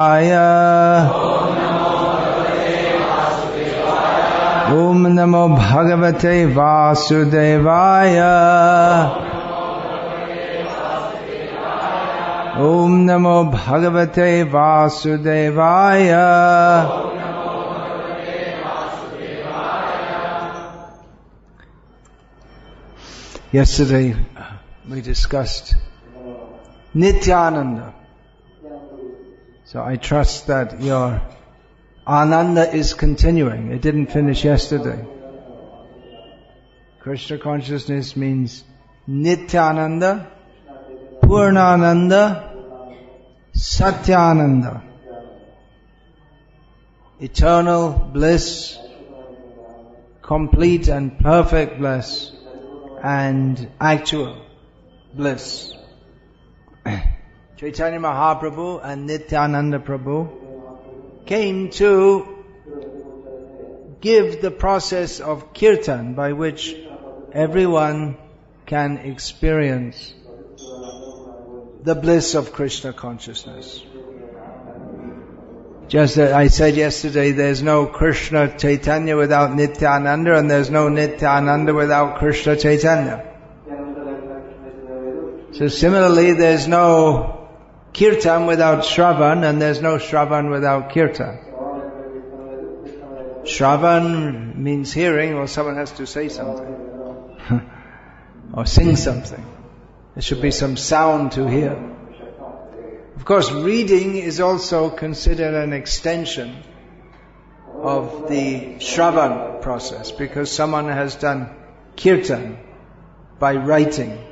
Om Namo Bhagavate Vasudevaya. Om Namo Bhagavate Vasudevaya. Yesterday we discussed Nityananda. So I trust that your Ananda is continuing. It didn't finish yesterday. Krishna consciousness means Nityananda, Purnananda, Satyananda. Eternal bliss, complete and perfect bliss, and actual bliss. Chaitanya Mahaprabhu and Nityananda Prabhu came to give the process of kirtan by which everyone can experience the bliss of Krishna consciousness. Just as I said yesterday, there's no Krishna Chaitanya without Nityananda, and there's no Nityananda without Krishna Chaitanya. So similarly, there's no Kirtan without Shravan, and there's no Shravan without Kirtan. Shravan means hearing, or someone has to say something. Or sing something. There should be some sound to hear. Of course, reading is also considered an extension of the Shravan process, because someone has done Kirtan by writing.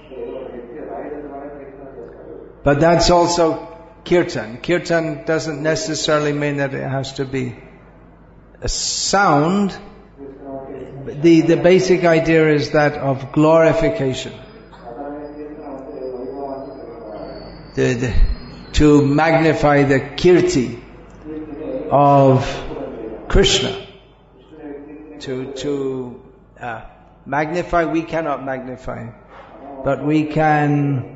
But that's also Kirtan. Kirtan doesn't necessarily mean that it has to be a sound. The basic idea is that of glorification. To magnify the Kirti of Krishna. To magnify, we cannot magnify, but we can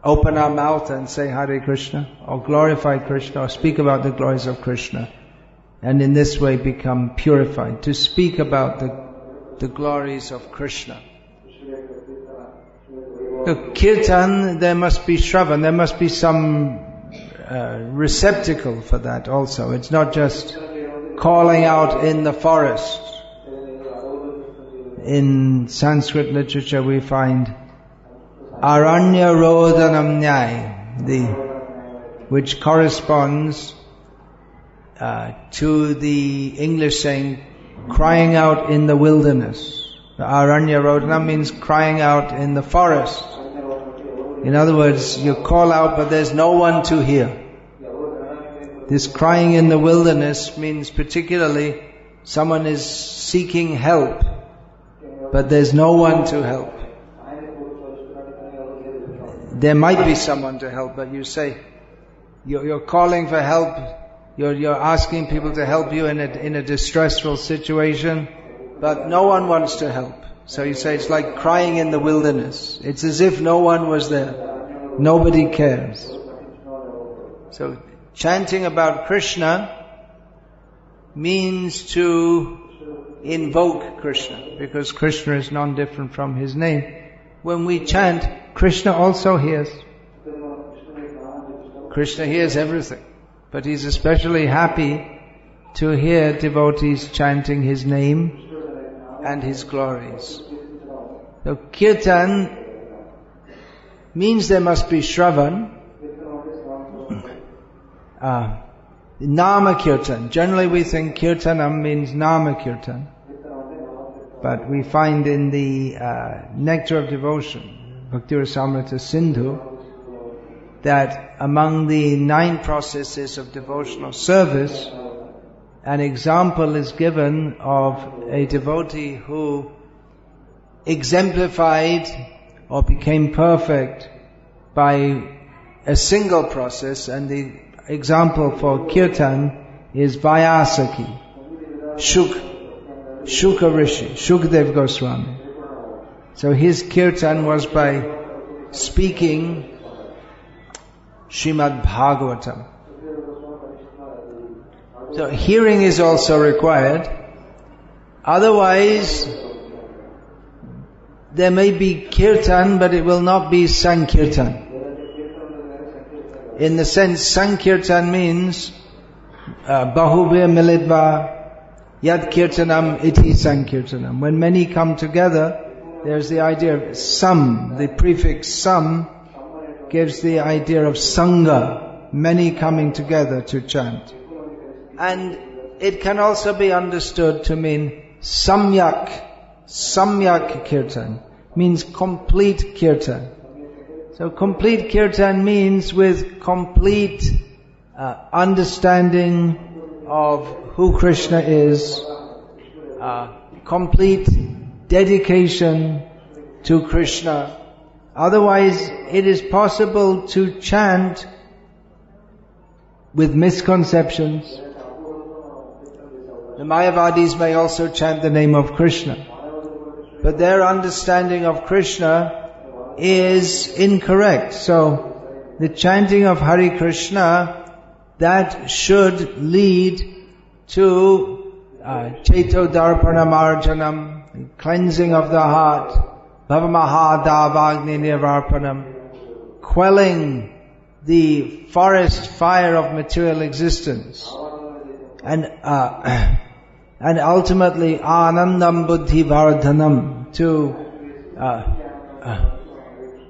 open our mouth and say Hare Krishna, or glorify Krishna, or speak about the glories of Krishna, and in this way become purified. To speak about the glories of Krishna. The Kirtan, there must be Shravan, there must be some receptacle for that also. It's not just calling out in the forest. In Sanskrit literature we find Aranya Rodhanam Nyai, which corresponds to the English saying, crying out in the wilderness. The Aranya Rodhanam means crying out in the forest. In other words, you call out but there's no one to hear. This crying in the wilderness means particularly someone is seeking help, but there's no one to help. There might be someone to help, but you say, you're calling for help, you're asking people to help you in a distressful situation, but no one wants to help. So you say it's like crying in the wilderness. It's as if no one was there. Nobody cares. So chanting about Krishna means to invoke Krishna, because Krishna is non-different from his name. When we chant, Krishna also hears. Krishna hears everything, but he's especially happy to hear devotees chanting his name and his glories. So Kirtan means there must be Shravan. Nama Kirtan. Generally we think Kirtanam means Nama Kirtan. But we find in the Nectar of Devotion, Bhakti Rasamrita Sindhu, that among the 9 processes of devotional service, an example is given of a devotee who exemplified or became perfect by a single process, and the example for Kirtan is Vyasaki, Shuka Rishi, Shukdev Goswami. So his Kirtan was by speaking Srimad Bhagavatam. So hearing is also required. Otherwise, there may be kirtan, but it will not be sankirtan. In the sense, sankirtan means bahuvya militva yad kirtanam iti sankirtanam. When many come together, there's the idea of sam. The prefix sam gives the idea of sangha, many coming together to chant. And it can also be understood to mean samyak kirtan, means complete kirtan. So complete kirtan means with complete understanding of who Krishna is, complete dedication to Krishna. Otherwise, it is possible to chant with misconceptions. The Mayavadis may also chant the name of Krishna, but their understanding of Krishna is incorrect. So, the chanting of Hare Krishna, that should lead to Cheto Darpanamarjanam, cleansing of the heart, Bhavamahadavagni Nivarpanam, quelling the forest fire of material existence, and ultimately Anandam Buddhi Vardhanam,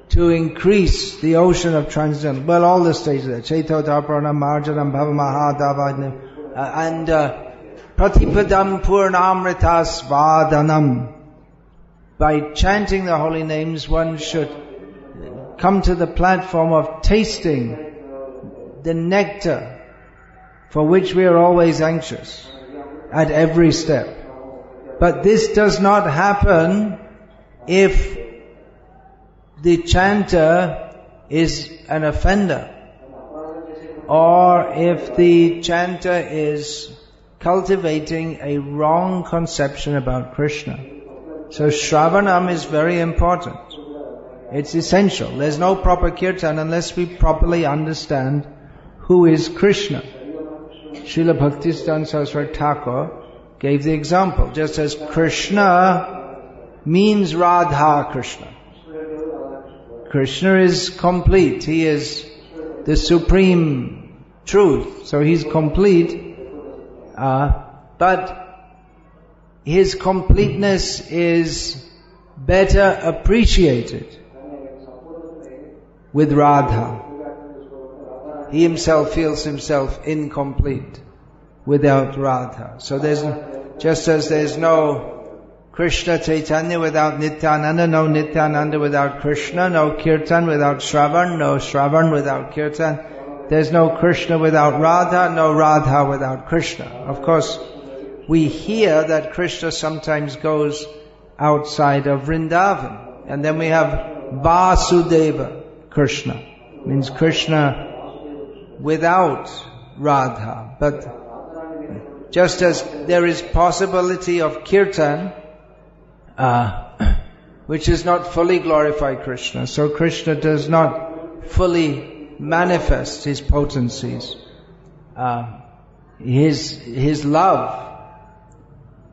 to increase the ocean of transcendental. Well, all the stages there. Cheto Darpanam Marjanam Bhavamahadavagni and Pratipadam Purnamrita Svadanam. By chanting the holy names, one should come to the platform of tasting the nectar for which we are always anxious at every step. But this does not happen if the chanter is an offender, or if the chanter is cultivating a wrong conception about Krishna. So Shravanam is very important. It's essential. There's no proper kirtan unless we properly understand who is Krishna. Srila Bhaktisiddhanta Saraswati Thakur gave the example. Just as Krishna means Radha Krishna. Krishna is complete. He is the supreme truth. So he's complete. But his completeness is better appreciated with Radha. He himself feels himself incomplete without Radha. So just as there's no Krishna Chaitanya without Nityananda, no Nityananda without Krishna, no Kirtan without Shravan, no Shravan without Kirtan, there's no Krishna without Radha, no Radha without Krishna. Of course, we hear that Krishna sometimes goes outside of Vrindavan. And then we have Vasudeva Krishna. Means Krishna without Radha. But just as there is possibility of Kirtan, which is not fully glorify Krishna, so Krishna does not fully manifest his potencies. His love,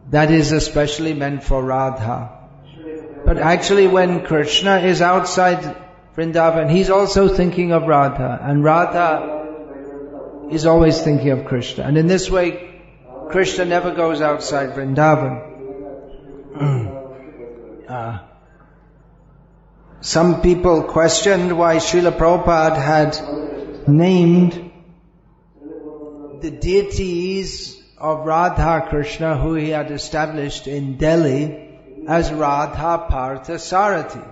that is especially meant for Radha. But actually when Krishna is outside Vrindavan, he's also thinking of Radha, and Radha is always thinking of Krishna. And in this way, Krishna never goes outside Vrindavan. Some people questioned why Srila Prabhupada had named the deities of Radha Krishna who he had established in Delhi as Radha Parthasarathi.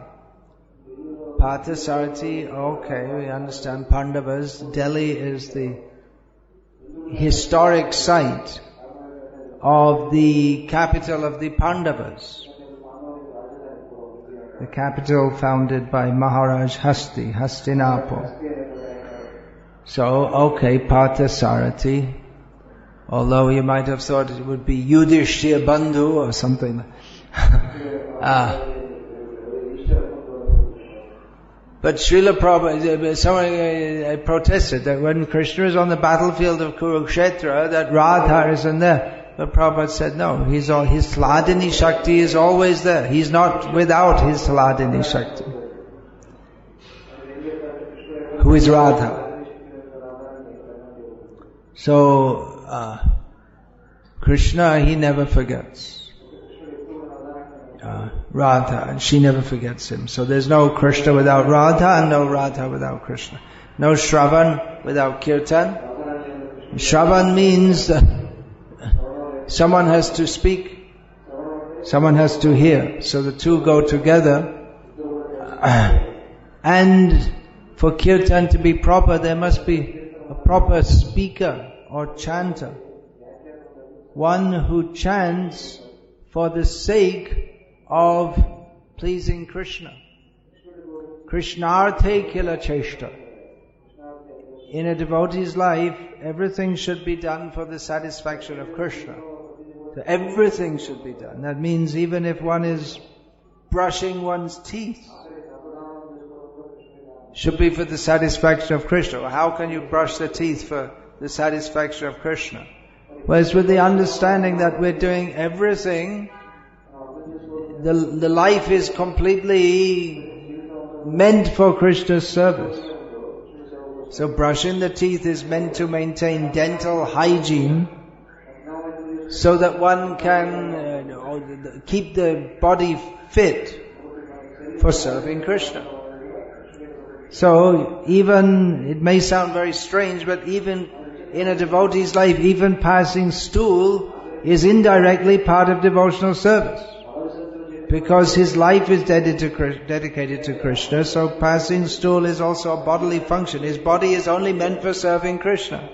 Parthasarathi, okay, we understand Pandavas. Delhi is the historic site of the capital of the Pandavas. The capital founded by Maharaj Hastinapur. So, okay, Parthasarathi. Although you might have thought it would be Yudhishthira Bandhu or something. But Srila Prabhupada, someone protested that when Krishna is on the battlefield of Kurukshetra, that Radha isn't there. But Prabhupada said, no, his Hladini Shakti is always there. He's not without his Hladini Shakti. Who is Radha. So, Krishna, he never forgets. Radha, and she never forgets him. So there's no Krishna without Radha, and no Radha without Krishna. No Shravan without Kirtan. Shravan means that someone has to speak, someone has to hear. So the two go together. And for Kirtan to be proper, there must be a proper speaker or chanter. One who chants for the sake of pleasing Krishna. Krishnarthe kila cheshta. In a devotee's life, everything should be done for the satisfaction of Krishna. So everything should be done. That means even if one is brushing one's teeth, should be for the satisfaction of Krishna. Well, how can you brush the teeth for the satisfaction of Krishna? Well, it's with the understanding that we're doing everything. The life is completely meant for Krishna's service. So brushing the teeth is meant to maintain dental hygiene so that one can keep the body fit for serving Krishna. So even, it may sound very strange, but even in a devotee's life, even passing stool is indirectly part of devotional service. Because his life is dedicated to Krishna, so passing stool is also a bodily function. His body is only meant for serving Krishna.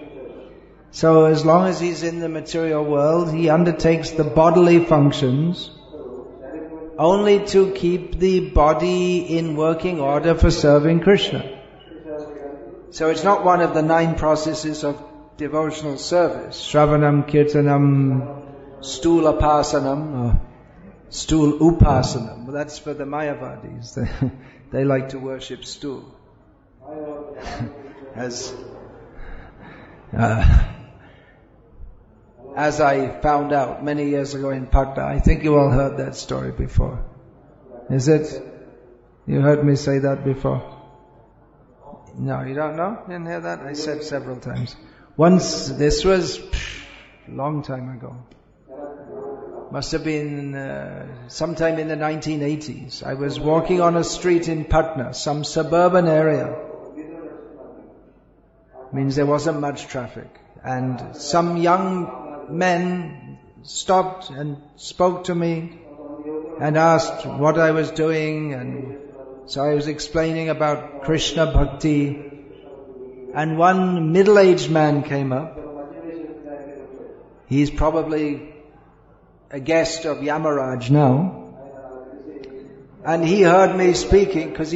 So as long as he's in the material world, he undertakes the bodily functions only to keep the body in working order for serving Krishna. So it's not one of the 9 processes of devotional service. Shravanam, Kirtanam, Stulapasanam, or Stool Upasanam. Well, that's for the Mayavadis. They like to worship stool. As I found out many years ago in Patna, I think you all heard that story before. Is it? You heard me say that before? No, you don't know? Didn't hear that? I said several times. Once, this was a long time ago. Must have been sometime in the 1980s. I was walking on a street in Patna, some suburban area. Means there wasn't much traffic. And some young men stopped and spoke to me and asked what I was doing. And so I was explaining about Krishna Bhakti. And one middle-aged man came up. He's probably a guest of Yamaraj now, and he heard me speaking because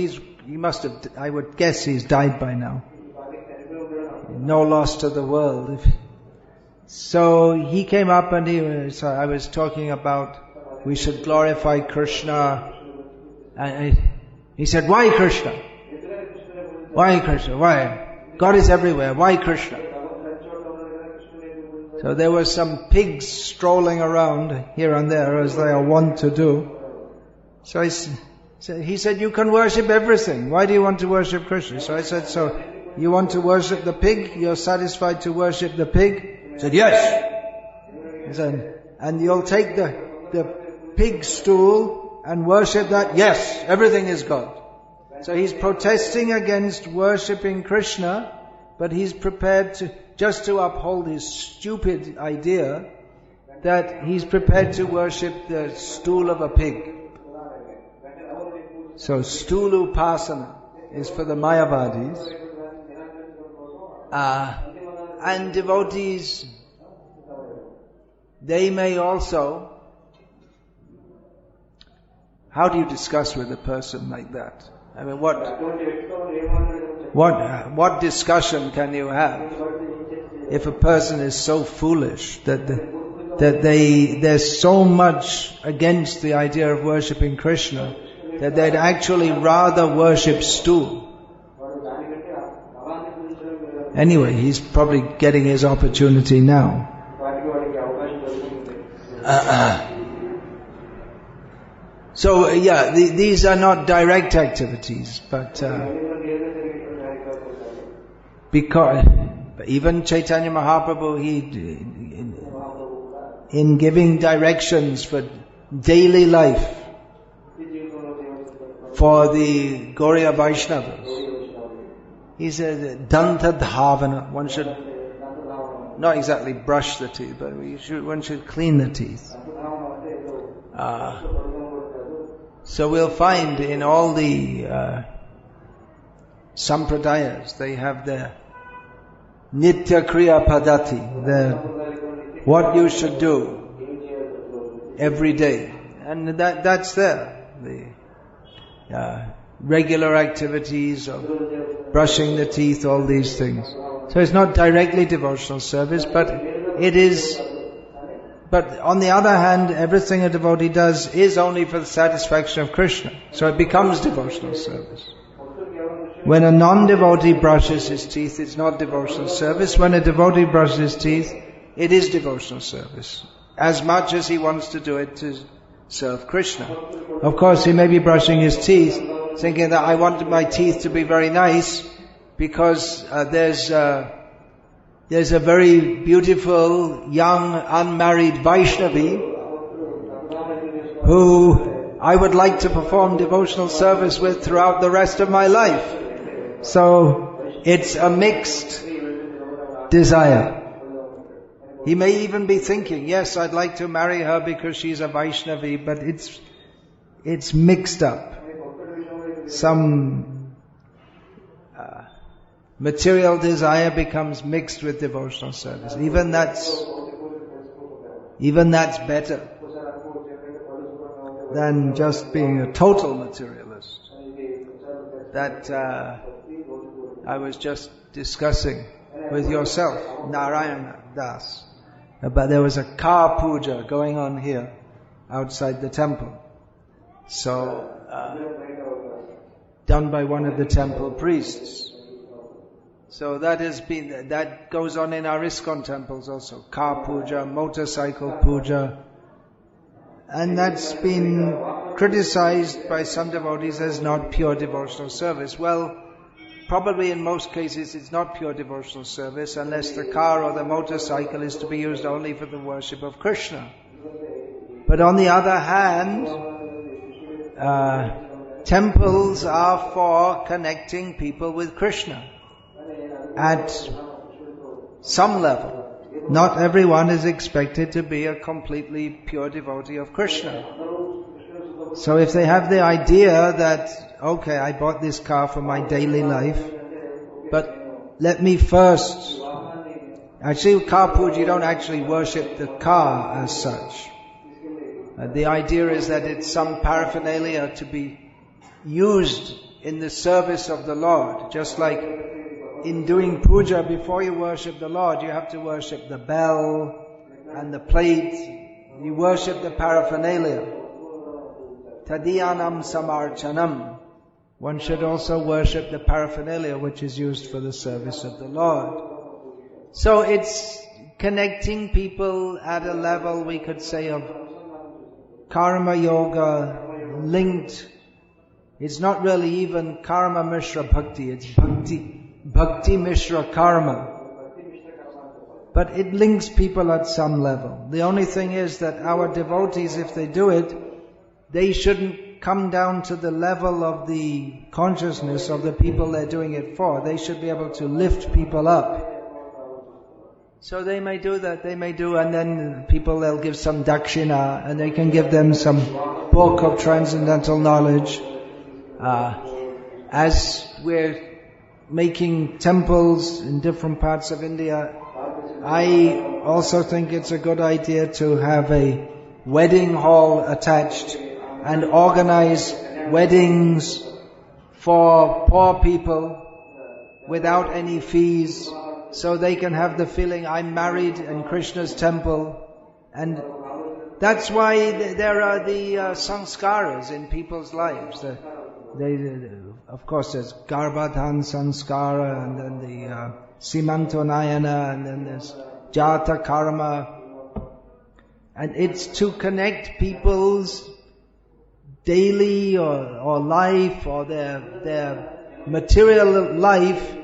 I would guess he's died by now. No loss to the world. So he came up and I was talking about we should glorify Krishna, and he said, "Why Krishna? Why Krishna? Why? God is everywhere. Why Krishna?" So there were some pigs strolling around here and there as they are wont to do. So he said, "You can worship everything. Why do you want to worship Krishna?" So I said, "So you want to worship the pig? You're satisfied to worship the pig?" He said, "Yes." He said, "And you'll take the pig stool and worship that?" "Yes, everything is God." So he's protesting against worshipping Krishna, but he's prepared to uphold his stupid idea that he's prepared to worship the stool of a pig. So stool upasana is for the Mayavadis. And devotees, they may also... How do you discuss with a person like that? I mean, what discussion can you have if a person is so foolish that they're so much against the idea of worshipping Krishna that they'd actually rather worship stool. Anyway, he's probably getting his opportunity now. So yeah, these are not direct activities, but because even Chaitanya Mahaprabhu, in giving directions for daily life for the Gauriya Vaishnavas, he said, Danta Dhavana, one should not exactly brush the teeth, but one should clean the teeth. So we'll find in all the sampradayas, they have their Nitya Kriya Padati, what you should do every day. And that's there. The regular activities of brushing the teeth, all these things. So it's not directly devotional service, but it is. But on the other hand, everything a devotee does is only for the satisfaction of Krishna. So it becomes devotional service. When a non-devotee brushes his teeth, it's not devotional service. When a devotee brushes his teeth, it is devotional service. As much as he wants to do it to serve Krishna. Of course, he may be brushing his teeth, thinking that I want my teeth to be very nice, because there's a very beautiful, young, unmarried Vaishnavi who I would like to perform devotional service with throughout the rest of my life. So it's a mixed desire. He may even be thinking, yes, I'd like to marry her because she's a Vaishnavi, but it's mixed up. Some material desire becomes mixed with devotional service. Even that's better than just being a total materialist. That I was just discussing with yourself, Narayana Das, but there was a car puja going on here outside the temple. So done by one of the temple priests. So that goes on in our ISKCON temples also. Car puja, motorcycle puja. And that's been criticized by some devotees as not pure devotional service. Well, probably in most cases it's not pure devotional service unless the car or the motorcycle is to be used only for the worship of Krishna. But on the other hand, temples are for connecting people with Krishna. At some level. Not everyone is expected to be a completely pure devotee of Krishna. So if they have the idea that, okay, I bought this car for my daily life, but let me first... Actually, car puja, you don't actually worship the car as such. The idea is that it's some paraphernalia to be used in the service of the Lord. Just like in doing puja, before you worship the Lord, you have to worship the bell and the plate. You worship the paraphernalia. Tadiyanam samarchanam. One should also worship the paraphernalia which is used for the service of the Lord. So it's connecting people at a level, we could say, of karma yoga, linked. It's not really even karma mishra bhakti, it's bhakti mishra karma. But it links people at some level. The only thing is that our devotees, if they do it, they shouldn't come down to the level of the consciousness of the people they're doing it for. They should be able to lift people up. So they may do that, and then they'll give some dakshina, and they can give them some book of transcendental knowledge. As we're making temples in different parts of India, I also think it's a good idea to have a wedding hall attached and organize weddings for poor people without any fees, so they can have the feeling, I'm married in Krishna's temple, and That's why there are the sanskaras in people's lives. Of course, there's Garbhadhan sanskara, and then the Simantonayana, and then there's Jata karma. And it's to connect people's daily or life or their material life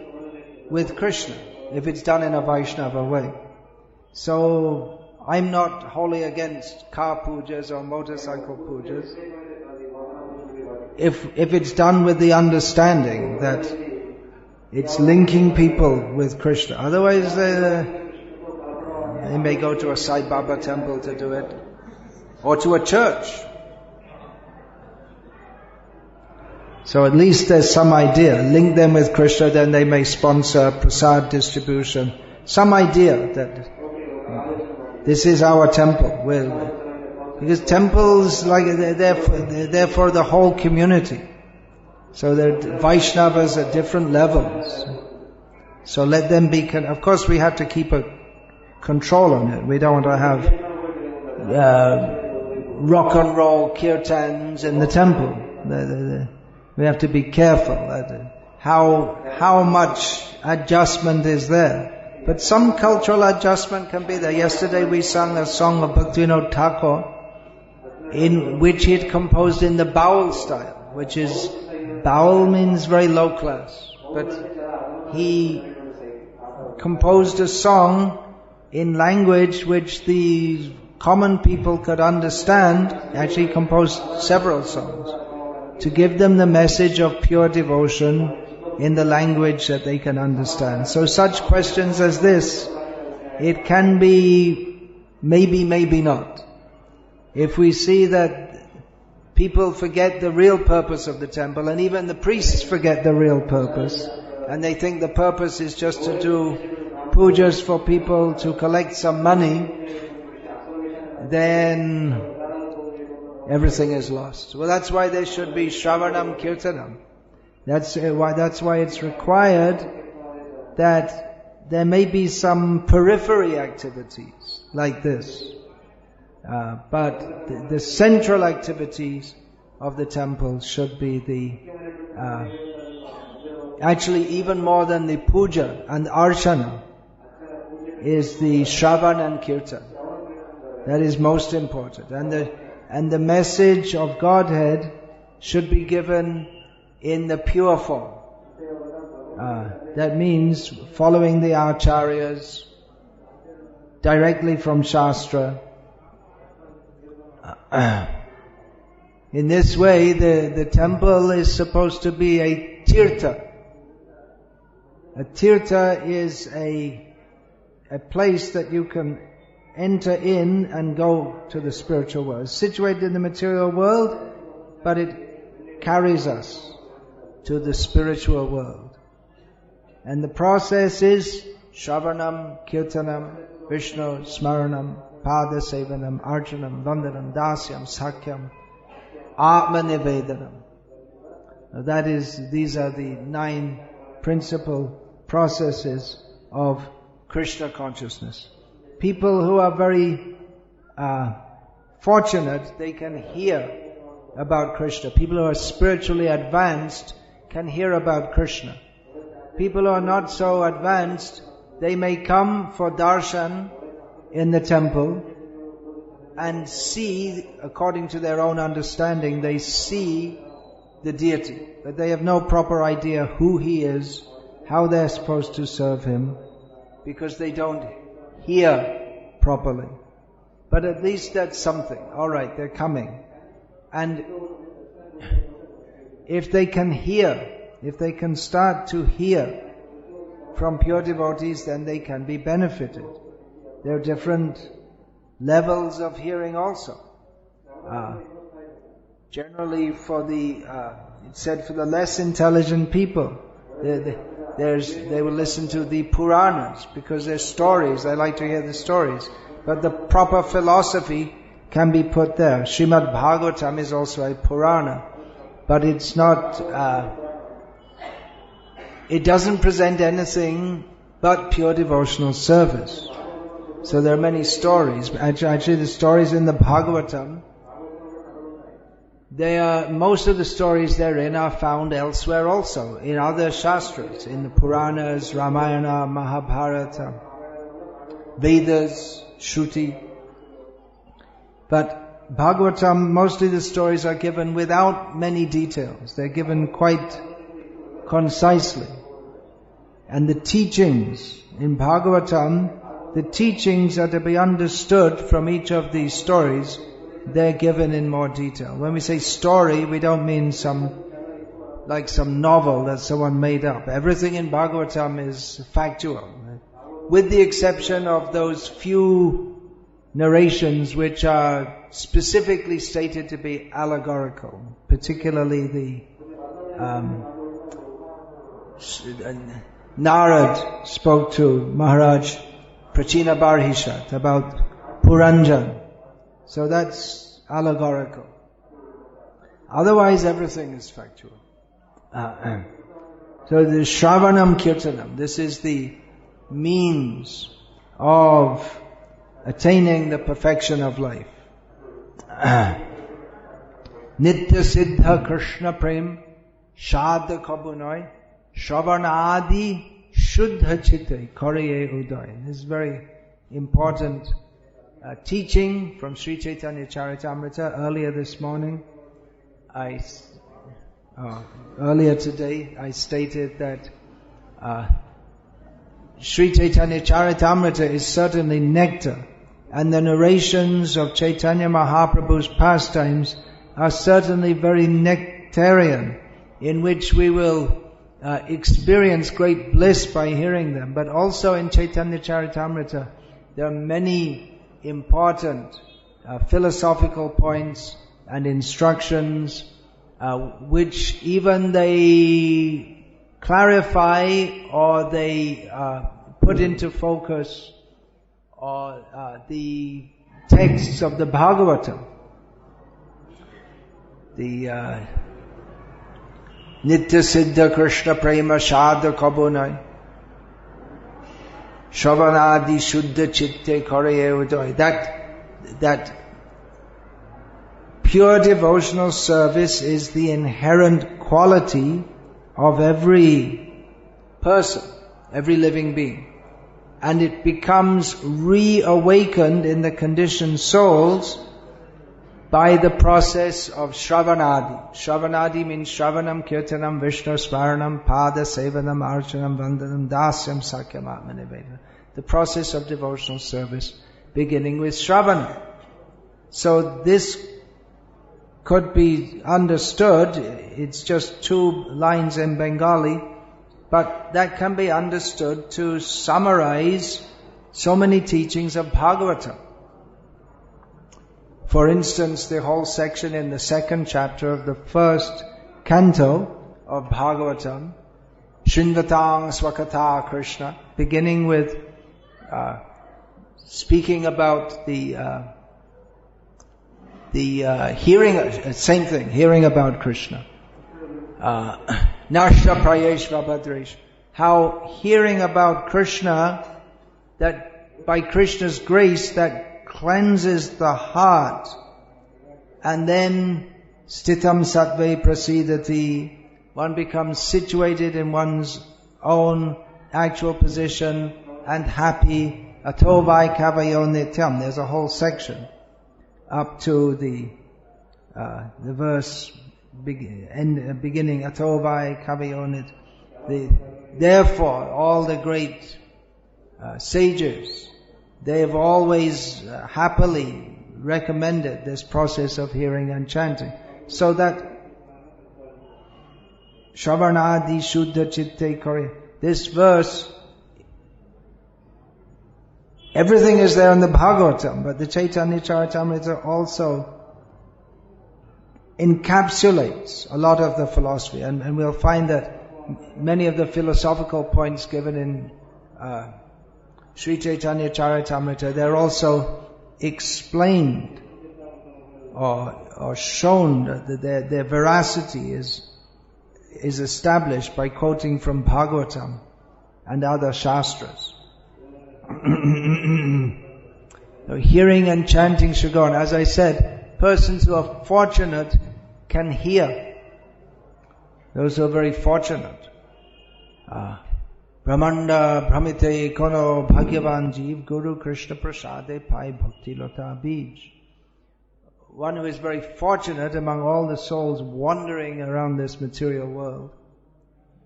with Krishna, if it's done in a Vaishnava way. So I'm not wholly against car pujas or motorcycle pujas, if it's done with the understanding that it's linking people with Krishna. Otherwise, they may go to a Sai Baba temple to do it, or to a church. So at least there's some idea. Link them with Krishna, then they may sponsor prasad distribution. Some idea that this is our temple. Because temples, like, they're for the whole community. So they're Vaishnavas at different levels. So let them be, of course we have to keep a control on it. We don't want to have rock and roll kirtans in the temple. We have to be careful how much adjustment is there. But some cultural adjustment can be there. Yesterday we sang a song of Bhakti Thakur, in which he had composed in the Baul style, which is, Baul means very low class, but he composed a song in language which the common people could understand. Actually composed several songs to give them the message of pure devotion in the language that they can understand. So such questions as this, it can be maybe, maybe not. If we see that people forget the real purpose of the temple, and even the priests forget the real purpose, and they think the purpose is just to do pujas for people to collect some money, then everything is lost. Well, that's why there should be Shravanam Kirtanam. That's why it's required that there may be some periphery activities like this. But the central activities of the temple should be actually even more than the puja and archana, is the Shravan and Kirtan. That is most important. And the message of Godhead should be given in the pure form. That means following the acharyas directly from Shastra. In this way, the temple is supposed to be a tirtha. A tirtha is a place that you can enter in and go to the spiritual world. It's situated in the material world, but it carries us to the spiritual world. And the process is Shravanam, Kirtanam, Vishnu, Smaranam, Pada Sevanam, Arjanam, Vandanam, Dasyam, Sakyam, Atma Nivedanam. These are the 9 principal processes of Krishna consciousness. People who are very fortunate, they can hear about Krishna. People who are spiritually advanced can hear about Krishna. People who are not so advanced, they may come for darshan in the temple and see, according to their own understanding, they see the deity, but they have no proper idea who he is, how they're supposed to serve him, because they don't hear properly. But at least that's something. Alright, they're coming. And if they can hear, if they can start to hear from pure devotees, then they can be benefited. There are different levels of hearing also. Generally it's said for the less intelligent people, they will listen to the Puranas because they're stories. They like to hear the stories. But the proper philosophy can be put there. Srimad Bhagavatam is also a Purana, but it's not, it doesn't present anything but pure devotional service. So there are many stories. Actually the stories in the Bhagavatam, most of the stories therein are found elsewhere also, in other shastras, in the Puranas, Ramayana, Mahabharata, Vedas, Shruti. But Bhagavatam, mostly the stories are given without many details. They're given quite concisely. And the teachings in Bhagavatam, the teachings are to be understood from each of these stories. They're given in more detail. When we say story, we don't mean some novel that someone made up. Everything in Bhagavatam is factual, with the exception of those few narrations which are specifically stated to be allegorical, particularly the Narad spoke to Maharaj Prachina Barhishat about Puranjan. So that's allegorical. Otherwise everything is factual. So the Shravanam Kirtanam, this is the means of attaining the perfection of life. Nitya Siddha Krishna Prem Shadha Kabunoi Shravanadi Shuddha Chitte Kariye Uday. This is very important teaching from Sri Chaitanya Charitamrita earlier this morning. Earlier today I stated that Sri Chaitanya Charitamrita is certainly nectar, and the narrations of Chaitanya Mahaprabhu's pastimes are certainly very nectarian, in which we will experience great bliss by hearing them. But also in Chaitanya Charitamrita there are many important philosophical points and instructions which even they clarify or they put into focus or the texts of the Bhagavatam. The Nitya Siddha Krishna Prema Shadha Kabunai Shravanadi Shuddha Chitte Karaye Uday. That pure devotional service is the inherent quality of every person, every living being. And it becomes reawakened in the conditioned souls by the process of Shravanadi. Shravanadi means Shravanam, Kirtanam, Vishnu Smaranam, Pada Sevanam, Archanam, Vandanam, Dasyam, Sakyam, Atmaniveda. The process of devotional service beginning with Shravana. So this could be understood, it's just 2 lines in Bengali, but that can be understood to summarize so many teachings of Bhagavatam. For instance, the whole section in the 2nd chapter of the 1st canto of Bhagavatam, Srinvatang Swakata Krishna, beginning with speaking about the hearing, same thing, hearing about Krishna. Nashya Prayeshva Bhadresh, how hearing about Krishna, that by Krishna's grace, that cleanses the heart, and then Stitam Sattve Prasidati, one becomes situated in one's own actual position and happy. Atovai Kavayo Nityam, there's a whole section up to the verse beginning Atovai Kavayo Nit. Therefore, all the great sages, they have always happily recommended this process of hearing and chanting, so that Shravanadi Shuddha Chitte Kare. This verse, everything is there in the Bhagavatam, but the Chaitanya Charitamrita also encapsulates a lot of the philosophy, and we'll find that many of the philosophical points given in Sri Chaitanya Charitamrita, they're also explained or shown that their veracity is established by quoting from Bhagavatam and other shastras. So hearing and chanting should go on. As I said, persons who are fortunate can hear. Those who are very fortunate. Brahmanda Brahmite Kono Bhagyavan Jeev Guru Krishna Prasade Pai Bhakti Lata Bij. One who is very fortunate among all the souls wandering around this material world.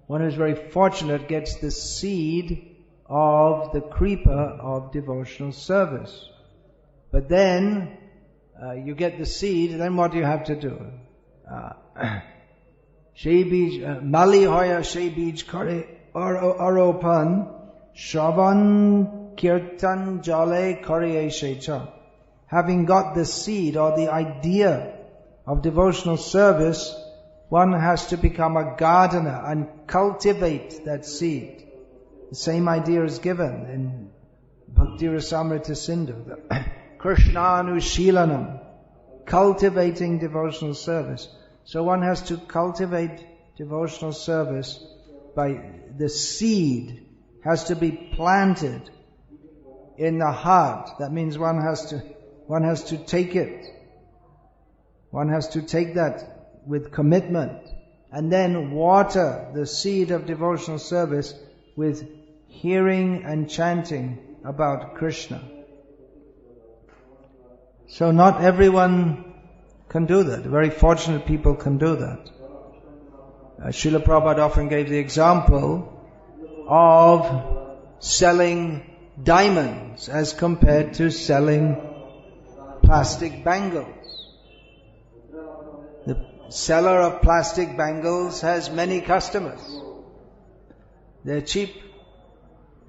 One who is very fortunate gets the seed of the creeper of devotional service. But then, you get the seed, then what do you have to do? Mali hoya shei bij kare aropan Shravan Kirtan Jale Kare Shecha. Having got the seed or the idea of devotional service, one has to become a gardener and cultivate that seed. The same idea is given in Bhakti Rasamrita Sindhu. Krishnanushilanam, cultivating devotional service. So one has to cultivate devotional service by the seed has to be planted in the heart. That means one has to take it. One has to take that with commitment and then water the seed of devotional service with hearing and chanting about Krishna. So not everyone can do that. Very fortunate people can do that. Srila Prabhupada often gave the example of selling diamonds as compared to selling plastic bangles. The seller of plastic bangles has many customers. They're cheap.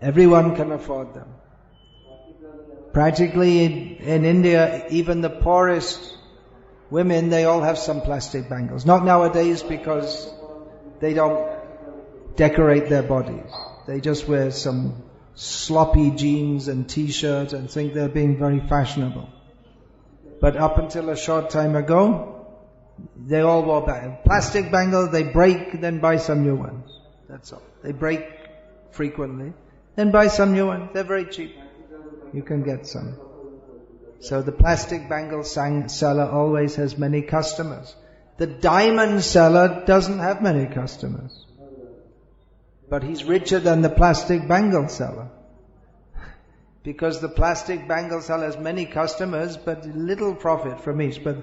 Everyone can afford them. Practically in India, even the poorest women, they all have some plastic bangles. Not nowadays because they don't decorate their bodies. They just wear some sloppy jeans and t-shirts and think they're being very fashionable. But up until a short time ago, they all wore plastic bangles. They break, then buy some new ones. That's all. They break frequently, then buy some new ones. They're very cheap. You can get some. So the plastic bangle seller always has many customers. The diamond seller doesn't have many customers. But he's richer than the plastic bangle seller. Because the plastic bangle seller has many customers, but little profit from each. But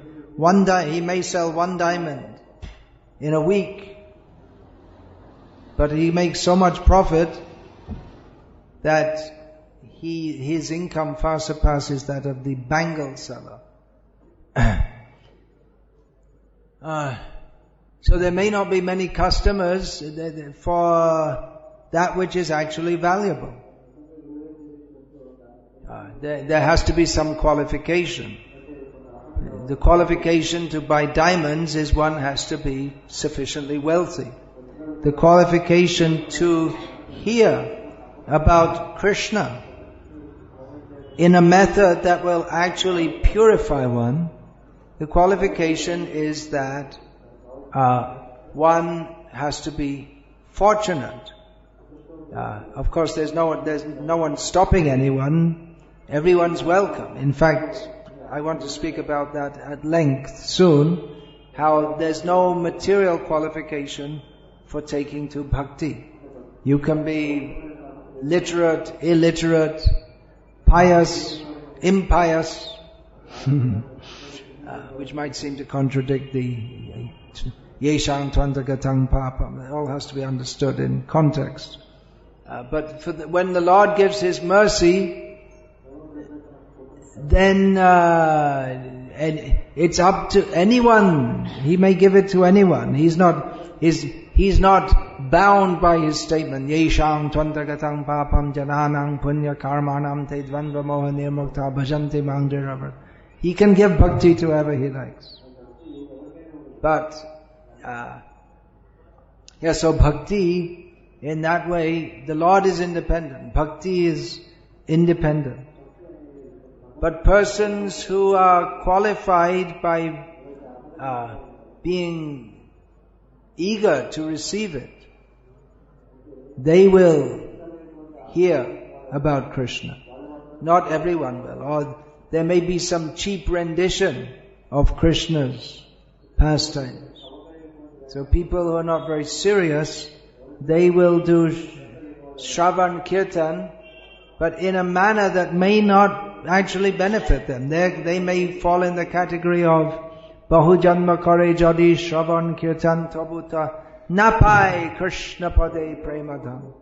he may sell one diamond in a week. But he makes so much profit that his income far surpasses that of the bangle seller. So there may not be many customers for that which is actually valuable. There has to be some qualification. The qualification to buy diamonds is one has to be sufficiently wealthy. The qualification to hear about Krishna in a method that will actually purify one, the qualification is that one has to be fortunate. Of course, there's no one stopping anyone. Everyone's welcome. In fact, I want to speak about that at length soon, how there's no material qualification for taking to bhakti. You can be literate, illiterate, pious, impious, which might seem to contradict the yeshang tvantagatam papam. It all has to be understood in context. But when the Lord gives His mercy, then and it's up to anyone. He may give it to anyone. He's not bound by His statement. Yeshang tvantagatam papam jananang punya karmanam te dvandva moha nirmukta bhajanti mang. He can give bhakti to whoever He likes. But so bhakti, in that way, the Lord is independent. Bhakti is independent. But persons who are qualified by being eager to receive it, they will hear about Krishna. Not everyone will. Or there may be some cheap rendition of Krishna's pastimes. So people who are not very serious, they will do Shravan Kirtan, but in a manner that may not actually benefit them. They may fall in the category of Bahu Janma Kare Jadi Shravan Kirtan Tabuta Napai Krishna Pade Premadam.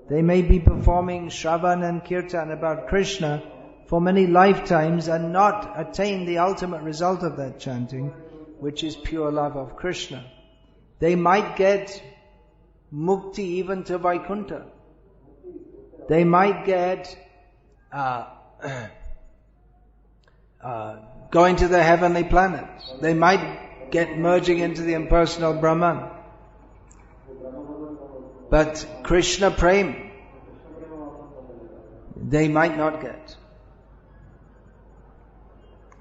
They may be performing Shravan and Kirtan about Krishna for many lifetimes and not attain the ultimate result of that chanting, which is pure love of Krishna. They might get mukti even to Vaikuntha. They might get going to the heavenly planets. They might get merging into the impersonal Brahman. But Krishna Prem, they might not get.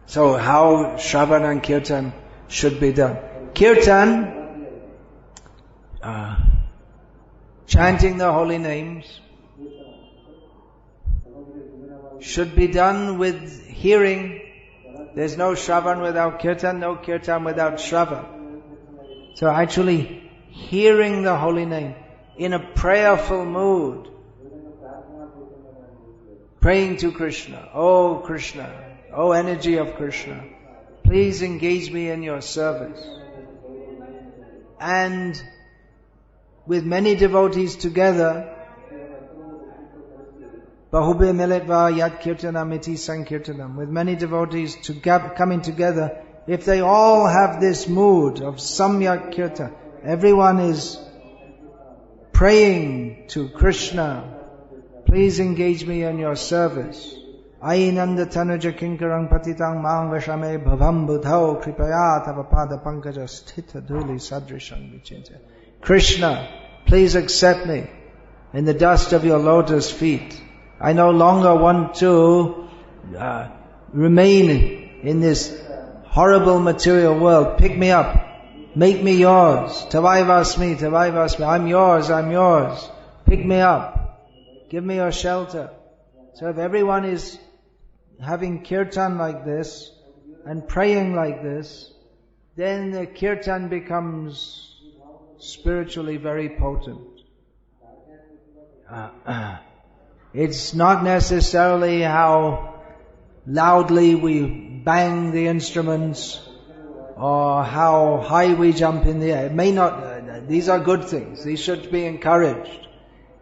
So how Shravan and Kirtan should be done? Kirtan, chanting the holy names, should be done with hearing. There's no Shravan without Kirtan, no Kirtan without Shravan. So actually hearing the holy name in a prayerful mood, praying to Krishna, oh Krishna, oh energy of Krishna, please engage me in your service. And with many devotees together, Bahube Miletva Yat Kirtanam Iti Sankirtanam, with many devotees coming together, if they all have this mood of Samyak Kirtan, everyone is praying to Krishna, please engage me in your service. Ainanda tanuja kinkarang patitang maang vashame bhavam buddhao kripaya tava pada pankaja sthita dhuli sadrishang vichinta. Krishna, please accept me in the dust of your lotus feet. I no longer want to remain in this horrible material world. Pick me up. Make me yours. Tavai vasmi. I'm yours. Pick me up. Give me your shelter. So if everyone is having kirtan like this and praying like this, then the kirtan becomes spiritually very potent. It's not necessarily how loudly we bang the instruments or how high we jump in the air. It may not, these are good things. These should be encouraged.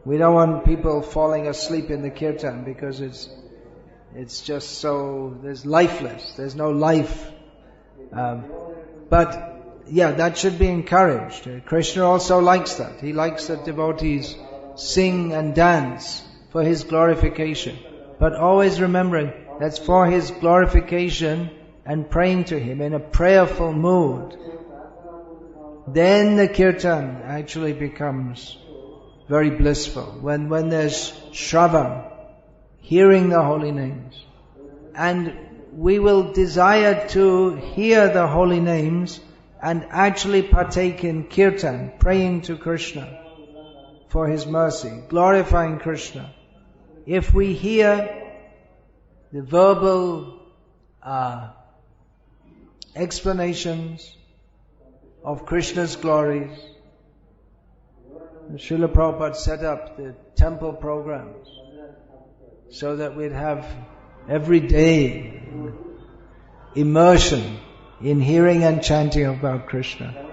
We don't want people falling asleep in the kirtan because it's just so, there's lifeless, there's no life. But yeah, that should be encouraged. Krishna also likes that. He likes that devotees sing and dance for His glorification. But always remembering that's for His glorification and praying to Him in a prayerful mood. Then the kirtan actually becomes very blissful. When there's Shravan, hearing the holy names. And we will desire to hear the holy names and actually partake in kirtan, praying to Krishna for His mercy, glorifying Krishna. If we hear the verbal explanations of Krishna's glories, Srila Prabhupada set up the temple programs so that we'd have every day immersion in hearing and chanting about Krishna.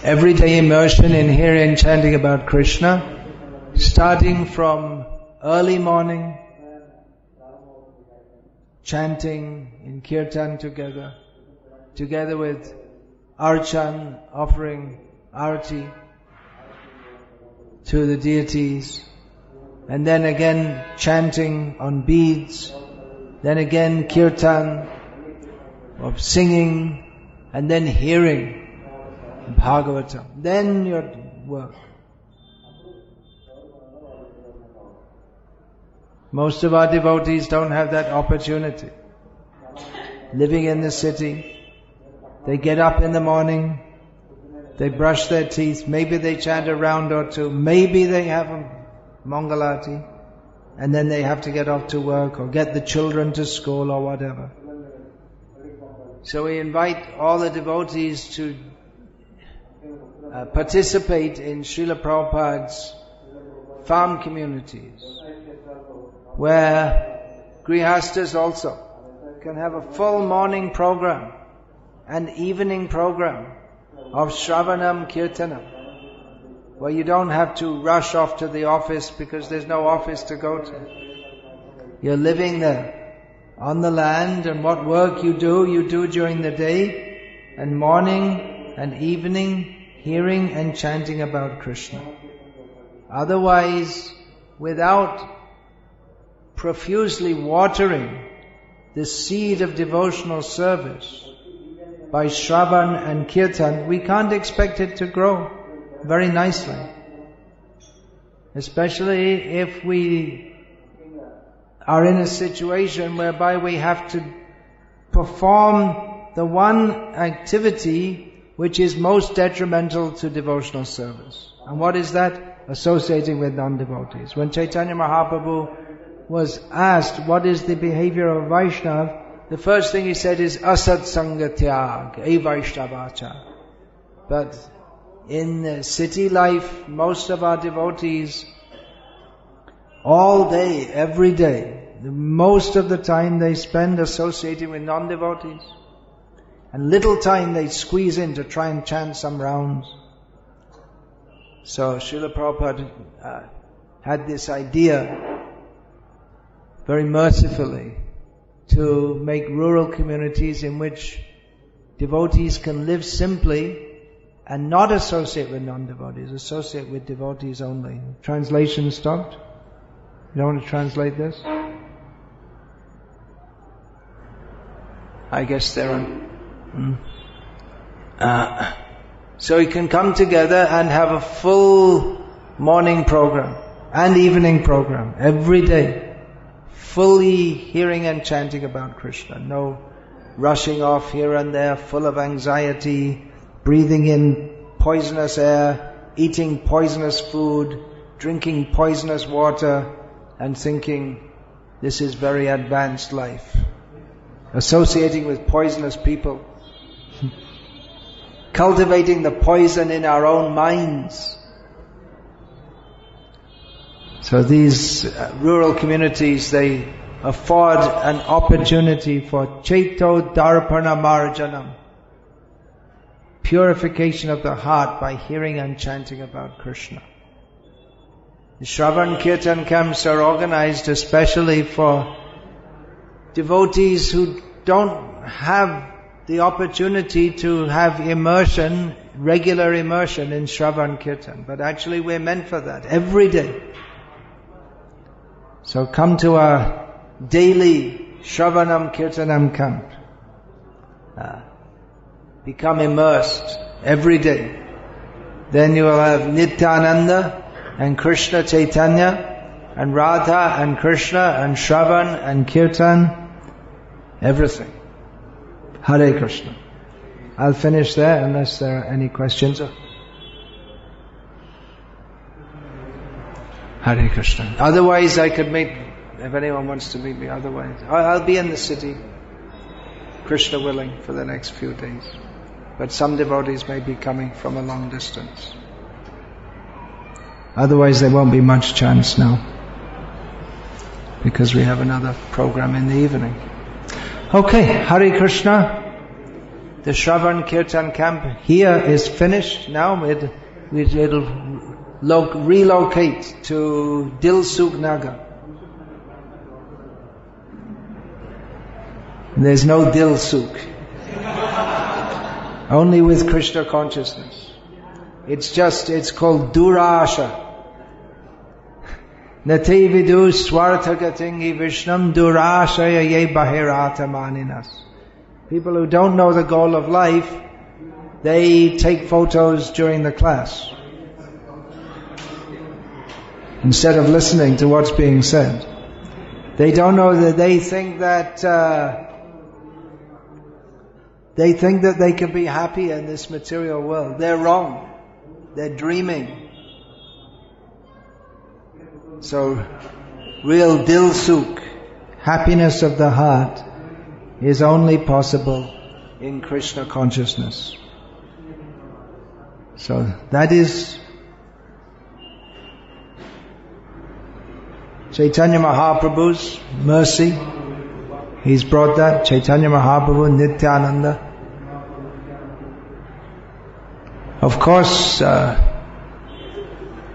Everyday immersion in hearing and chanting about Krishna, starting from early morning, chanting in kirtan together with archan, offering arati to the deities, and then again chanting on beads, then again kirtan of singing, and then hearing Bhagavatam. Then your work. Most of our devotees don't have that opportunity. living in the city. They get up in the morning, they brush their teeth, maybe they chant a round or two, maybe they have a Mangalati, and then they have to get off to work or get the children to school or whatever. So we invite all the devotees to participate in Srila Prabhupada's farm communities, where grihastas also can have a full morning program and evening program of Shravanam Kirtanam, where you don't have to rush off to the office because there's no office to go to. You're living there on the land, and what work you do during the day, and morning and evening, hearing and chanting about Krishna. Otherwise, without profusely watering the seed of devotional service by Shravan and Kirtan, we can't expect it to grow very nicely. Especially if we are in a situation whereby we have to perform the one activity which is most detrimental to devotional service. And what is that? Associating with non-devotees. When Chaitanya Mahaprabhu was asked what is the behavior of Vaishnav, the first thing he said is asat sangatyag, a Vaishnavacha. But in city life, most of our devotees, all day, every day, most of the time they spend associating with non-devotees. And little time they squeeze in to try and chant some rounds. So Srila Prabhupada had this idea, very mercifully, to make rural communities in which devotees can live simply and not associate with non-devotees, associate with devotees only. Translation stopped? You don't want to translate this? I guess they're on. So we can come together and have a full morning program and evening program every day, fully hearing and chanting about Krishna. No rushing off here and there, full of anxiety, breathing in poisonous air, eating poisonous food, drinking poisonous water, and thinking this is very advanced life. Associating with poisonous people. Cultivating the poison in our own minds. So these rural communities, they afford an opportunity for Chaito Darpana Marjanam, purification of the heart by hearing and chanting about Krishna. The Shravan Kirtan camps are organized especially for devotees who don't have the opportunity to have immersion, regular immersion in Shravan Kirtan. But actually we're meant for that, every day. So come to our daily Shravanam Kirtanam camp. Become immersed every day. Then you will have Nityananda and Krishna Chaitanya and Radha and Krishna and Shravan and Kirtan. Everything. Hare Krishna. I'll finish there unless there are any questions. Hare Krishna. Otherwise I could meet, if anyone wants to meet me, otherwise. I'll be in the city, Krishna willing, for the next few days. But some devotees may be coming from a long distance. Otherwise there won't be much chance now, because we have another program in the evening. Okay, Hare Krishna. The Shravan Kirtan camp here is finished now. It'll relocate to Dilsukh Nagar. There's no Dilsukh. Only with Krishna consciousness. It's called Durasha. Nate vidu swarthagatingi vishnam durashaya ye bahirata maninas. People who don't know the goal of life, they take photos during the class instead of listening to what's being said. They don't know that they think that They think that they can be happy in this material world. They're wrong. They're dreaming. So, real dil sukh, happiness of the heart, is only possible in Krishna consciousness. So, that is Chaitanya Mahaprabhu's mercy. He's brought that, Chaitanya Mahaprabhu, Nityananda. Of course, that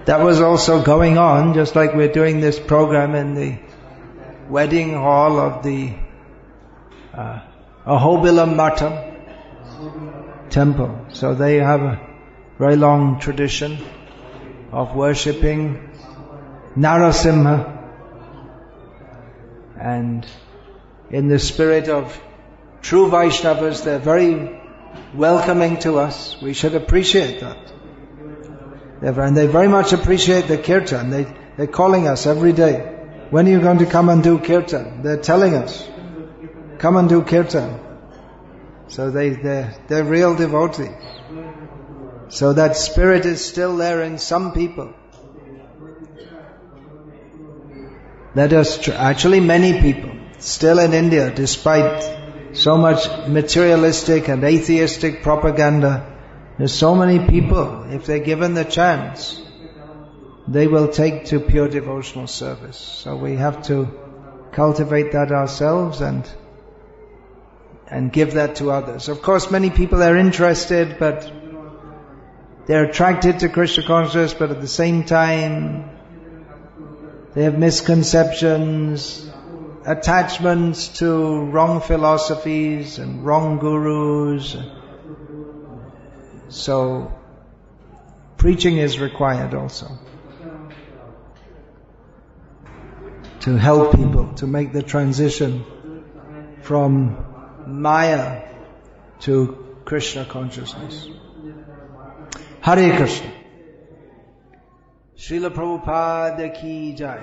was also going on, just like we're doing this program in the wedding hall of the Ahobilam Matam temple. So they have a very long tradition of worshipping Narasimha, and in the spirit of true Vaishnavas, they're very welcoming to us. We should appreciate that. And they very much appreciate the kirtan. They're calling us every day. When are you going to come and do kirtan? They're telling us, come and do kirtan. So they're real devotees. So that spirit is still there in some people. Actually many people, still in India, despite so much materialistic and atheistic propaganda, there's so many people, if they're given the chance, they will take to pure devotional service. So we have to cultivate that ourselves and give that to others. Of course, many people are interested, but they're attracted to Krishna consciousness, but at the same time, they have misconceptions, attachments to wrong philosophies and wrong gurus. So, preaching is required also to help people to make the transition from Maya to Krishna consciousness. Hare Krishna. Srila Prabhupada ki jai.